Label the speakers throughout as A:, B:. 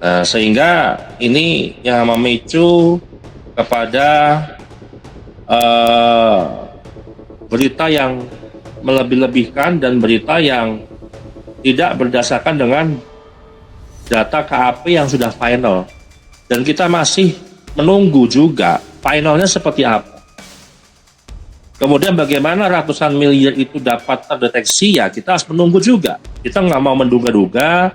A: Sehingga ini yang memicu kepada berita yang melebih-lebihkan dan berita yang tidak berdasarkan dengan data KAP yang sudah final. Dan kita masih menunggu juga finalnya seperti apa. Kemudian bagaimana ratusan miliar itu dapat terdeteksi, ya kita harus menunggu juga. Kita nggak mau menduga-duga,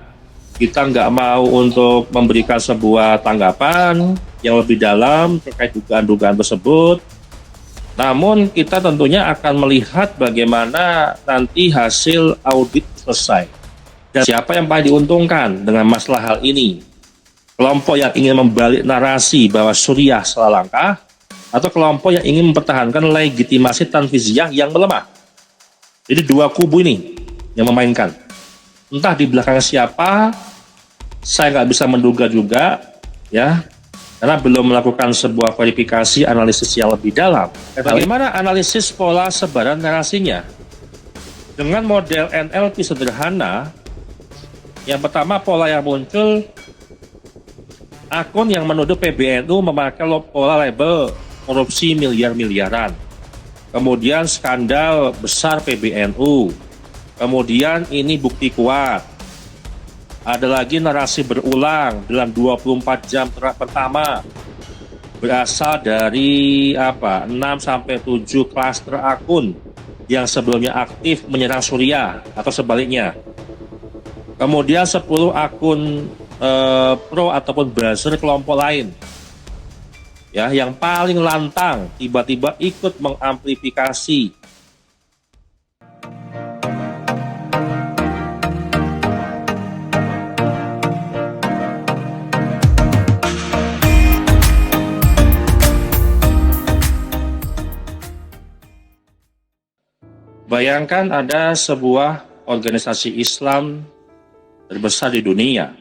A: kita nggak mau untuk memberikan sebuah tanggapan yang lebih dalam terkait dugaan-dugaan tersebut. Namun kita tentunya akan melihat bagaimana nanti hasil audit selesai. Dan siapa yang paling diuntungkan dengan masalah hal ini? Kelompok yang ingin membalik narasi bahwa Suriah salah langkah, atau kelompok yang ingin mempertahankan legitimasi Tanfiziyah yang melemah. Jadi dua kubu ini yang memainkan. Entah di belakang siapa, saya nggak bisa menduga juga, ya, karena belum melakukan sebuah verifikasi analisis yang lebih dalam. Bagaimana analisis pola sebaran narasinya? Dengan model NLP sederhana, yang pertama pola yang muncul, akun yang menuduh PBNU memakai pola label korupsi miliar-miliaran. Kemudian skandal besar PBNU. Kemudian ini bukti kuat. Ada lagi narasi berulang dalam 24 jam pertama. Berasal dari 6 sampai 7 klaster akun yang sebelumnya aktif menyerang Suriah atau sebaliknya. Kemudian 10 akun pro ataupun buzzer kelompok lain, ya, yang paling lantang tiba-tiba ikut mengamplifikasi bayangkan ada sebuah organisasi Islam terbesar di dunia,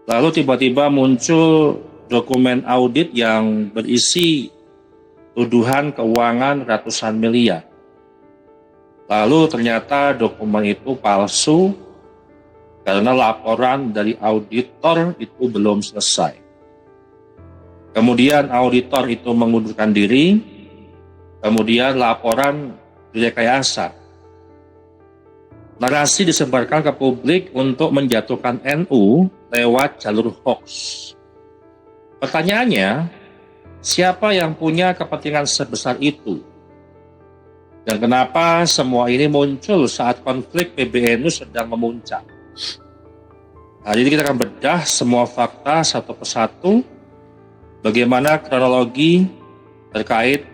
A: lalu tiba-tiba muncul dokumen audit yang berisi tuduhan keuangan ratusan miliar. Lalu ternyata dokumen itu palsu karena laporan dari auditor itu belum selesai. Kemudian auditor itu mengundurkan diri, kemudian laporan direkayasa. Narasi disebarkan ke publik untuk menjatuhkan NU lewat jalur hoax. Pertanyaannya, siapa yang punya kepentingan sebesar itu? Dan kenapa semua ini muncul saat konflik PBNU sedang memuncak? Hari ini kita akan bedah semua fakta satu persatu, bagaimana kronologi terkait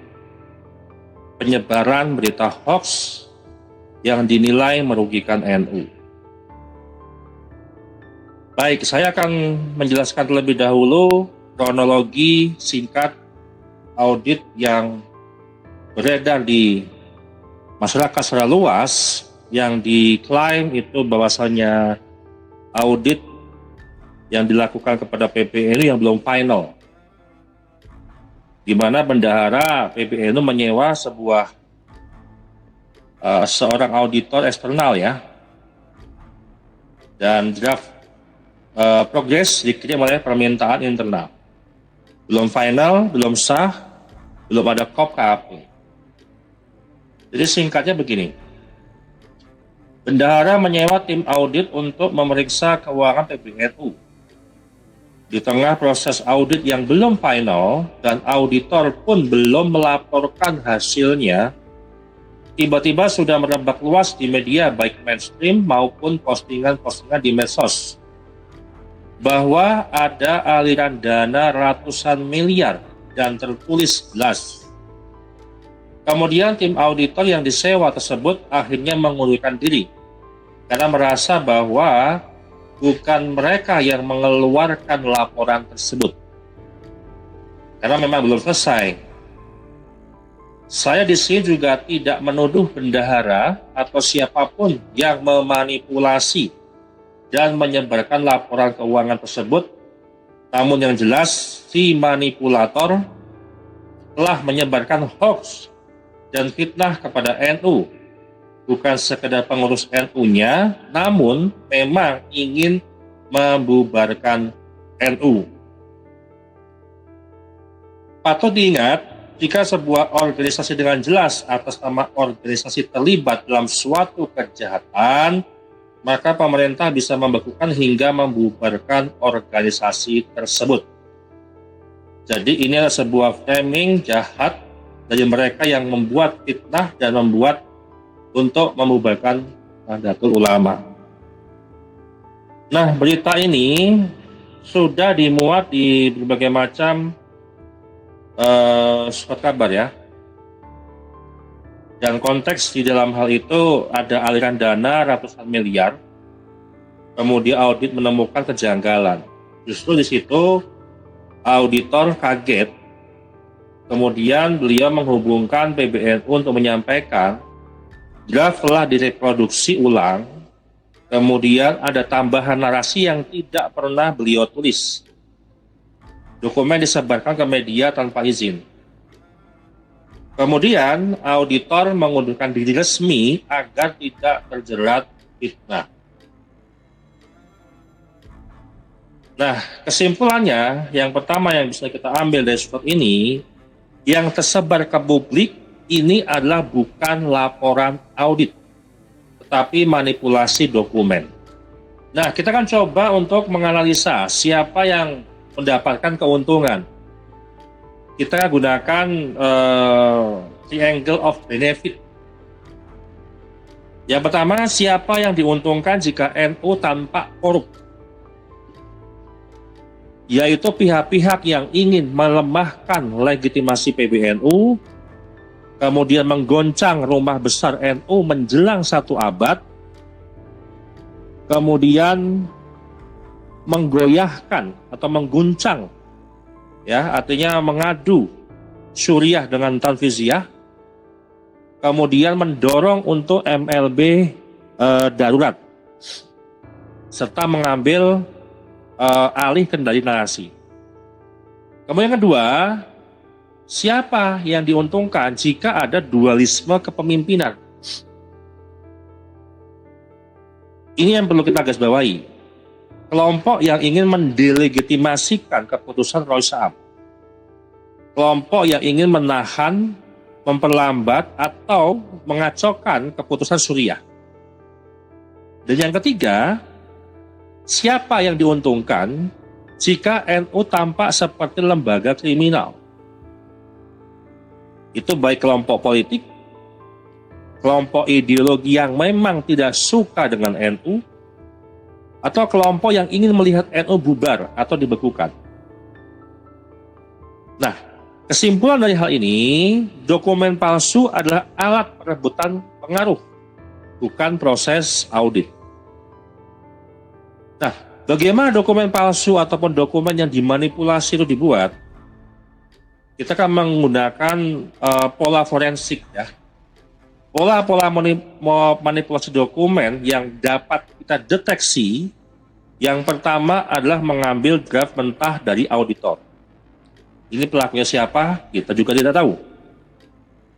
A: penyebaran berita hoax yang dinilai merugikan NU. Baik, saya akan menjelaskan terlebih dahulu kronologi singkat audit yang beredar di masyarakat secara luas yang diklaim itu bahwasanya audit yang dilakukan kepada PBNU yang belum final, di mana bendahara PBNU menyewa seorang auditor eksternal, ya, dan draft progres dikirim oleh permintaan internal. Belum final, belum sah, belum ada kop KAP. Jadi singkatnya begini, bendahara menyewa tim audit untuk memeriksa keuangan PBNU. Di tengah proses audit yang belum final dan auditor pun belum melaporkan hasilnya, tiba-tiba sudah merebak luas di media baik mainstream maupun postingan-postingan di medsos bahwa ada aliran dana ratusan miliar dan tertulis jelas. Kemudian tim auditor yang disewa tersebut akhirnya mengundurkan diri karena merasa bahwa bukan mereka yang mengeluarkan laporan tersebut, karena memang belum selesai. Saya di sini juga tidak menuduh bendahara atau siapapun yang memanipulasi dan menyebarkan laporan keuangan tersebut. Namun yang jelas, si manipulator telah menyebarkan hoax dan fitnah kepada NU. Bukan sekedar pengurus NU-nya, namun memang ingin membubarkan NU. Patut diingat, jika sebuah organisasi dengan jelas atas nama organisasi terlibat dalam suatu kejahatan, maka pemerintah bisa membekukan hingga membubarkan organisasi tersebut. Jadi ini adalah sebuah framing jahat dari mereka yang membuat fitnah dan membuat untuk membubarkan Nahdlatul Ulama. Nah, berita ini sudah dimuat di berbagai macam surat kabar ya. Dan konteks di dalam hal itu ada aliran dana ratusan miliar, kemudian audit menemukan kejanggalan. Justru di situ auditor kaget, kemudian beliau menghubungkan PBNU untuk menyampaikan draft telah direproduksi ulang, kemudian ada tambahan narasi yang tidak pernah beliau tulis. Dokumen disebarkan ke media tanpa izin. Kemudian auditor mengundurkan diri resmi agar tidak terjerat fitnah. Nah, kesimpulannya yang pertama yang bisa kita ambil dari surat ini, yang tersebar ke publik ini adalah bukan laporan audit, tetapi manipulasi dokumen. Nah, kita akan coba untuk menganalisa siapa yang mendapatkan keuntungan. Kita gunakan triangle of benefit. Yang pertama, siapa yang diuntungkan jika NU tampak korup? Yaitu pihak-pihak yang ingin melemahkan legitimasi PBNU, kemudian menggoncang rumah besar NU menjelang 1 abad, kemudian menggoyahkan atau mengguncang, ya, artinya mengadu Suriah dengan Tanfiziyah, kemudian mendorong untuk MLB darurat, serta mengambil alih kendali narasi. Kemudian yang kedua, siapa yang diuntungkan jika ada dualisme kepemimpinan? Ini yang perlu kita garis bawahi. Kelompok yang ingin mendelegitimasikan keputusan Roy Saab. Kelompok yang ingin menahan, memperlambat, atau mengacaukan keputusan Suriah. Dan yang ketiga, siapa yang diuntungkan jika NU tampak seperti lembaga kriminal? Itu baik kelompok politik, kelompok ideologi yang memang tidak suka dengan NU, atau kelompok yang ingin melihat NU bubar atau dibekukan. Nah, kesimpulan dari hal ini, dokumen palsu adalah alat perebutan pengaruh, bukan proses audit. Nah, bagaimana dokumen palsu ataupun dokumen yang dimanipulasi itu dibuat? Kita akan menggunakan pola forensik ya. Pola-pola manipulasi dokumen yang dapat kita deteksi, yang pertama adalah mengambil draft mentah dari auditor. Ini pelakunya siapa? Kita juga tidak tahu.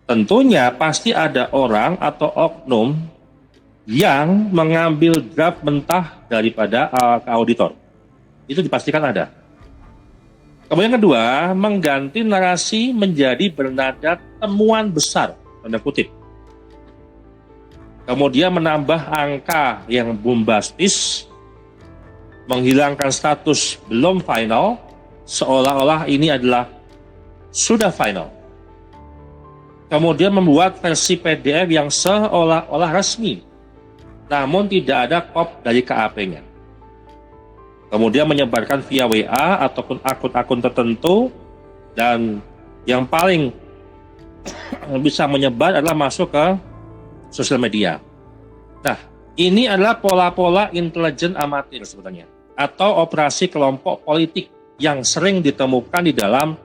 A: Tentunya pasti ada orang atau oknum yang mengambil draft mentah daripada auditor. Itu dipastikan ada. Kemudian kedua, mengganti narasi menjadi bernada temuan besar, tanda kutip. Kemudian menambah angka yang bombastis, menghilangkan status belum final, seolah-olah ini adalah sudah final. Kemudian membuat versi PDF yang seolah-olah resmi, namun tidak ada kop dari KAP-nya. Kemudian menyebarkan via WA ataupun akun-akun tertentu, dan yang paling bisa menyebar adalah masuk ke sosial media. Nah, ini adalah pola-pola intelijen amatir sebenarnya, atau operasi kelompok politik yang sering ditemukan di dalam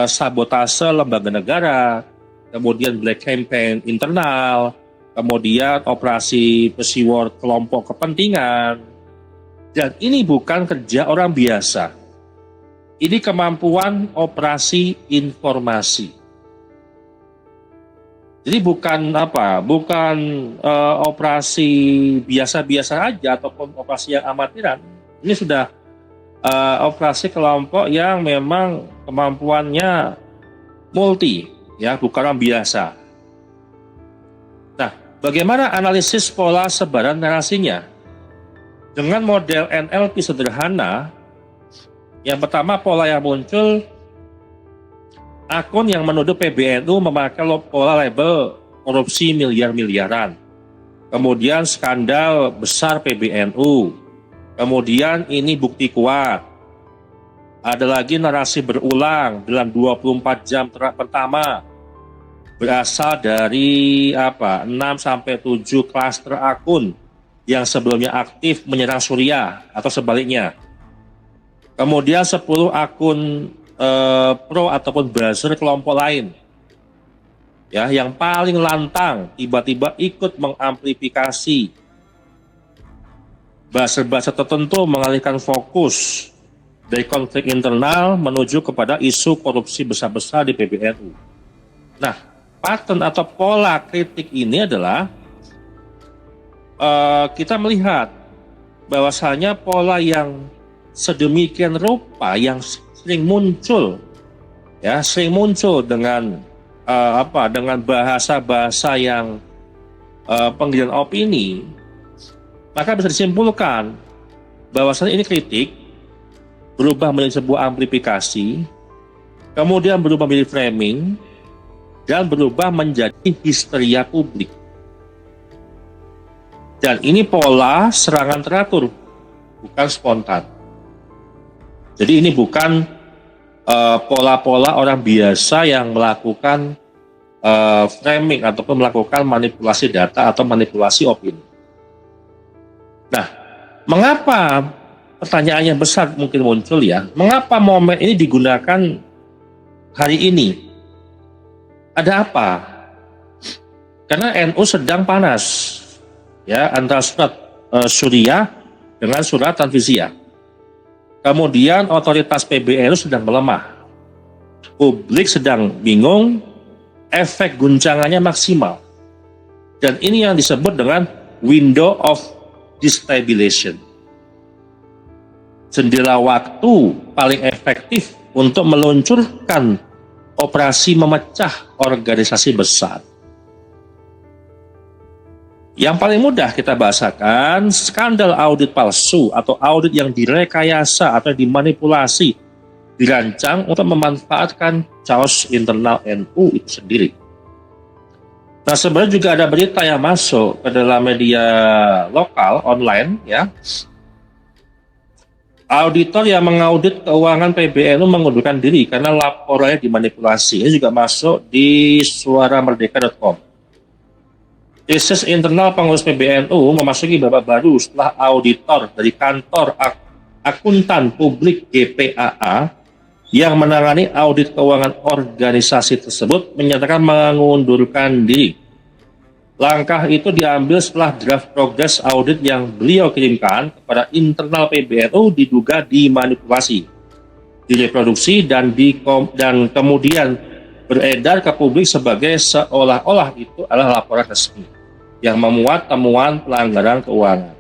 A: sabotase lembaga negara, kemudian black campaign internal, kemudian operasi pesiwar kelompok kepentingan. Dan ini bukan kerja orang biasa. Ini kemampuan operasi informasi. Jadi bukan operasi biasa-biasa aja ataupun operasi yang amatiran. Ini sudah operasi kelompok yang memang kemampuannya multi, ya, bukan orang biasa. Nah, bagaimana analisis pola sebaran narasinya? Dengan model NLP sederhana, yang pertama pola yang muncul, akun yang menuduh PBNU memakai pola label korupsi miliar-miliaran. Kemudian skandal besar PBNU. Kemudian ini bukti kuat. Ada lagi narasi berulang dalam 24 jam pertama. Berasal dari 6-7 klaster akun yang sebelumnya aktif menyerang Suriah atau sebaliknya. Kemudian 10 akun pro ataupun buzzer kelompok lain, ya, yang paling lantang tiba-tiba ikut mengamplifikasi buzzer-buzzer tertentu, mengalihkan fokus dari konflik internal menuju kepada isu korupsi besar-besar di PBNU. Nah, pattern atau pola kritik ini adalah kita melihat bahwasanya pola yang sedemikian rupa yang sering muncul dengan dengan bahasa-bahasa yang penggiringan opini, maka bisa disimpulkan bahwasanya ini kritik berubah menjadi sebuah amplifikasi, kemudian berubah menjadi framing, dan berubah menjadi histeria publik. Dan ini pola serangan teratur, bukan spontan. Jadi ini bukan pola-pola orang biasa yang melakukan framing ataupun melakukan manipulasi data atau manipulasi opini. Nah, mengapa, pertanyaannya besar mungkin muncul, ya, mengapa momen ini digunakan hari ini? Ada apa? Karena NU sedang panas, ya, antara surat Suriah dengan surat Tanfiziyah. Kemudian otoritas PBNU sedang melemah. Publik sedang bingung, efek guncangannya maksimal. Dan ini yang disebut dengan window of destabilization. Jendela waktu paling efektif untuk meluncurkan operasi memecah organisasi besar. Yang paling mudah kita bahasakan skandal audit palsu atau audit yang direkayasa atau dimanipulasi, dirancang untuk memanfaatkan chaos internal NU itu sendiri. Nah, sebenarnya juga ada berita yang masuk ke dalam media lokal online, ya. Auditor yang mengaudit keuangan PBNU mengundurkan diri karena laporannya dimanipulasi. Ini juga masuk di suaramerdeka.com. Krisis internal pengurus PBNU memasuki babak baru setelah auditor dari kantor akuntan publik GPAA yang menangani audit keuangan organisasi tersebut menyatakan mengundurkan diri. Langkah itu diambil setelah draft progress audit yang beliau kirimkan kepada internal PBNU diduga dimanipulasi, direproduksi, dan kemudian beredar ke publik sebagai seolah-olah itu adalah laporan resmi yang memuat temuan pelanggaran keuangan.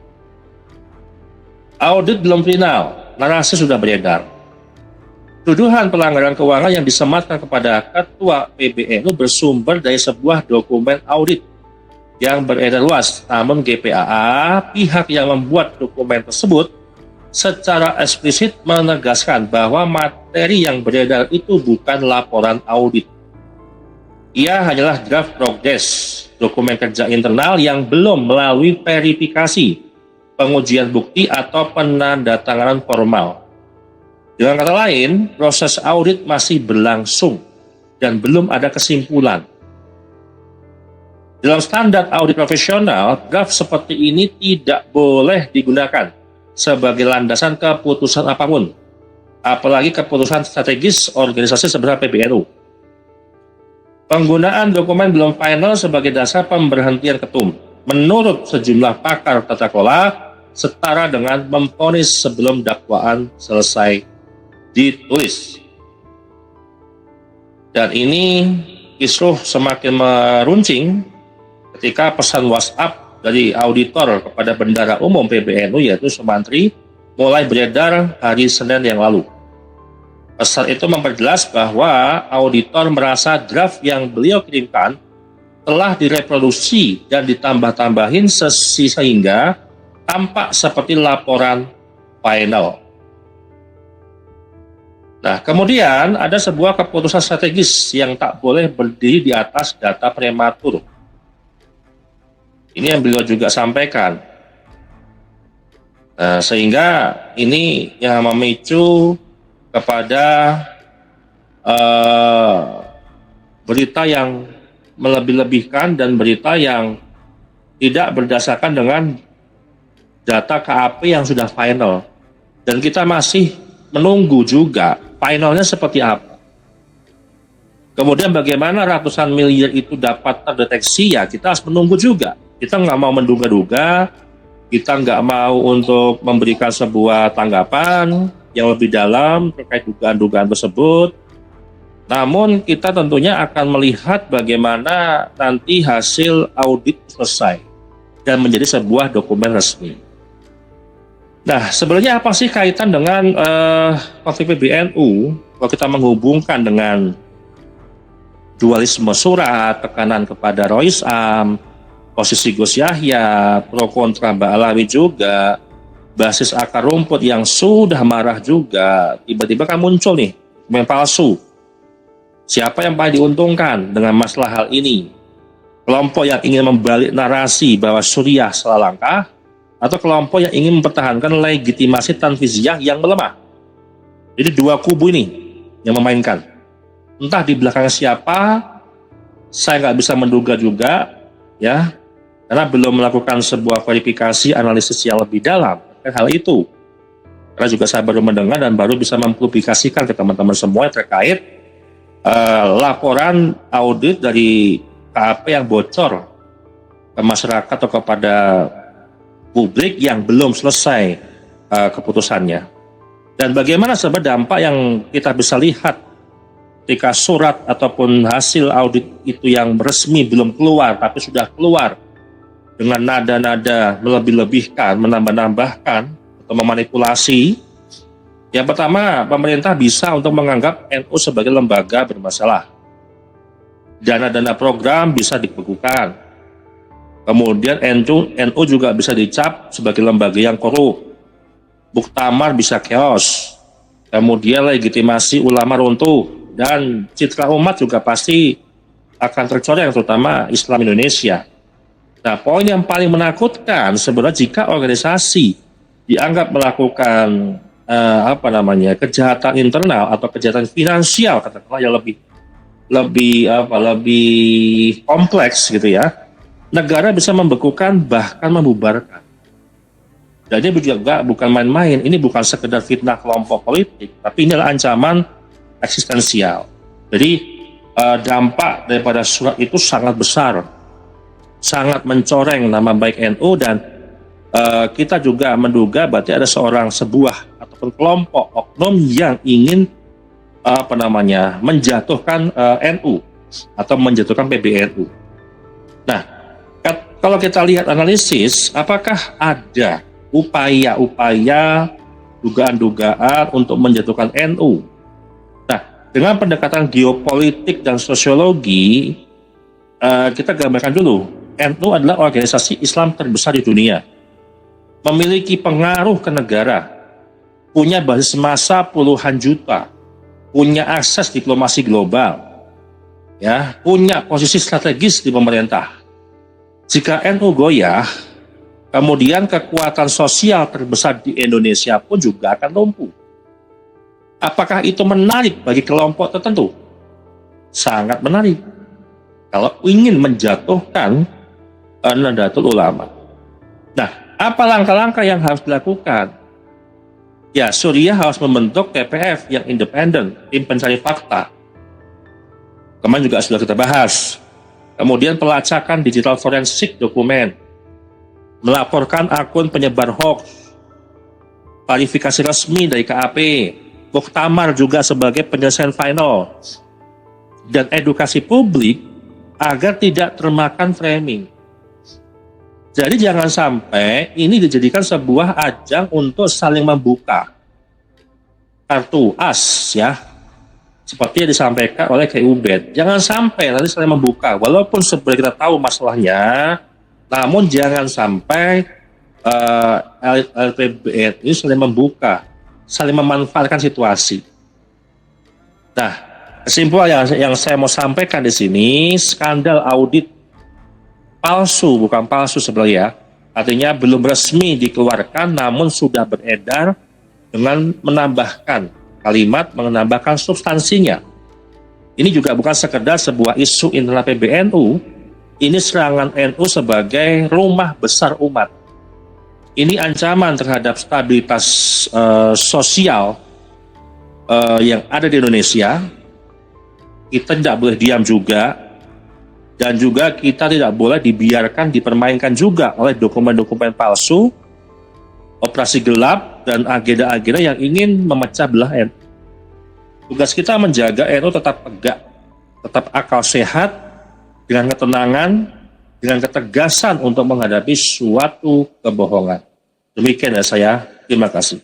A: Audit belum final, narasi sudah beredar. Tuduhan pelanggaran keuangan yang disematkan kepada Ketua PBNU bersumber dari sebuah dokumen audit yang beredar luas. Namun GPAA, pihak yang membuat dokumen tersebut, secara eksplisit menegaskan bahwa materi yang beredar itu bukan laporan audit. Ia hanyalah draft progress, dokumen kerja internal yang belum melalui verifikasi, pengujian bukti, atau penandatanganan formal. Dengan kata lain, proses audit masih berlangsung dan belum ada kesimpulan. Dalam standar audit profesional, draft seperti ini tidak boleh digunakan sebagai landasan keputusan apapun, apalagi keputusan strategis organisasi sebesar PBNU. Penggunaan dokumen belum final sebagai dasar pemberhentian ketum, menurut sejumlah pakar tata kelola, setara dengan memvonis sebelum dakwaan selesai ditulis. Dan ini kisruh semakin meruncing ketika pesan WhatsApp dari auditor kepada Bendahara Umum PBNU yaitu Sumantri mulai beredar hari Senin yang lalu. Pesan itu memperjelas bahwa auditor merasa draft yang beliau kirimkan telah direproduksi dan ditambah-tambahin sehingga tampak seperti laporan final. Nah, kemudian ada sebuah keputusan strategis yang tak boleh berdiri di atas data prematur. Ini yang beliau juga sampaikan. Nah, sehingga ini yang memicu kepada berita yang melebih-lebihkan dan berita yang tidak berdasarkan dengan data KAP yang sudah final. Dan kita masih menunggu juga finalnya seperti apa. Kemudian bagaimana ratusan miliar itu dapat terdeteksi, ya kita harus menunggu juga. Kita nggak mau menduga-duga, kita nggak mau untuk memberikan sebuah tanggapan yang lebih dalam terkait dugaan-dugaan tersebut. Namun kita tentunya akan melihat bagaimana nanti hasil audit selesai dan menjadi sebuah dokumen resmi. Nah, sebenarnya apa sih kaitan dengan konflik PBNU kalau kita menghubungkan dengan dualisme surat, tekanan kepada Rois Am, posisi Gus Yahya, pro kontra Mbak Alawi juga, basis akar rumput yang sudah marah juga, tiba-tiba kan muncul nih dokumen palsu. Siapa yang paling diuntungkan dengan masalah hal ini? Kelompok yang ingin membalik narasi bahwa Suriah salah langkah, atau kelompok yang ingin mempertahankan legitimasi Tanfiziyah yang melemah? Jadi dua kubu ini yang memainkan. Entah di belakang siapa, saya nggak bisa menduga juga, ya, karena belum melakukan sebuah verifikasi analisis yang lebih dalam hal itu. Karena juga saya baru mendengar dan baru bisa mempublikasikan ke teman-teman semua terkait laporan audit dari KAP yang bocor ke masyarakat atau kepada publik yang belum selesai keputusannya. Dan bagaimana sebenarnya dampak yang kita bisa lihat ketika surat ataupun hasil audit itu yang resmi belum keluar tapi sudah keluar dengan nada-nada melebih-lebihkan, menambah-nambahkan atau memanipulasi. Yang pertama, pemerintah bisa untuk menganggap NU sebagai lembaga bermasalah. Dana-dana program bisa dibekukan. Kemudian NU juga bisa dicap sebagai lembaga yang korup. Muktamar bisa chaos. Kemudian legitimasi ulama runtuh. Dan citra umat juga pasti akan tercoreng, terutama Islam Indonesia. Nah, poin yang paling menakutkan sebenarnya jika organisasi dianggap melakukan kejahatan internal atau kejahatan finansial, katakanlah yang lebih kompleks gitu ya, negara bisa membekukan bahkan membubarkan. Dan ini juga bukan main-main, ini bukan sekedar fitnah kelompok politik, tapi ini adalah ancaman eksistensial. Jadi dampak daripada surat itu sangat besar, sangat mencoreng nama baik NU, dan kita juga menduga berarti ada sebuah ataupun kelompok oknum yang ingin menjatuhkan NU atau menjatuhkan PBNU. Nah, kalau kita lihat analisis, apakah ada upaya-upaya, dugaan-dugaan untuk menjatuhkan NU? Nah, dengan pendekatan geopolitik dan sosiologi, kita gambarkan dulu, NU adalah organisasi Islam terbesar di dunia, memiliki pengaruh ke negara, punya basis massa puluhan juta, punya akses diplomasi global, ya, punya posisi strategis di pemerintah. Jika NU goyah, kemudian kekuatan sosial terbesar di Indonesia pun juga akan lumpuh. Apakah itu menarik bagi kelompok tertentu? Sangat menarik. Kalau ingin menjatuhkan Nahdlatul Ulama. Nah, apa langkah-langkah yang harus dilakukan? Ya, Suriah harus membentuk TPF yang independen, tim pencari fakta. Kemarin juga sudah kita bahas. Kemudian pelacakan digital forensik dokumen, melaporkan akun penyebar hoax, klarifikasi resmi dari KAP, Muktamar juga sebagai penyelesaian final, dan edukasi publik agar tidak termakan framing. Jadi jangan sampai ini dijadikan sebuah ajang untuk saling membuka kartu as ya, seperti yang disampaikan oleh KU BED. Jangan sampai nanti saling membuka, walaupun sebenarnya kita tahu masalahnya, namun jangan sampai LPBN ini saling membuka, saling memanfaatkan situasi. Nah, kesimpulan yang saya mau sampaikan di sini, skandal audit palsu, bukan palsu sebenarnya, artinya belum resmi dikeluarkan namun sudah beredar dengan menambahkan kalimat, menambahkan substansinya. Ini juga bukan sekedar sebuah isu internal PBNU, ini serangan NU sebagai rumah besar umat. Ini ancaman terhadap stabilitas sosial yang ada di Indonesia. Kita tidak boleh diam juga. Dan juga kita tidak boleh dibiarkan dipermainkan juga oleh dokumen-dokumen palsu, operasi gelap, dan agenda-agenda yang ingin memecah belah NU. Tugas kita menjaga NU tetap tegak, tetap akal sehat, dengan ketenangan, dengan ketegasan untuk menghadapi suatu kebohongan. Demikian ya saya, terima kasih.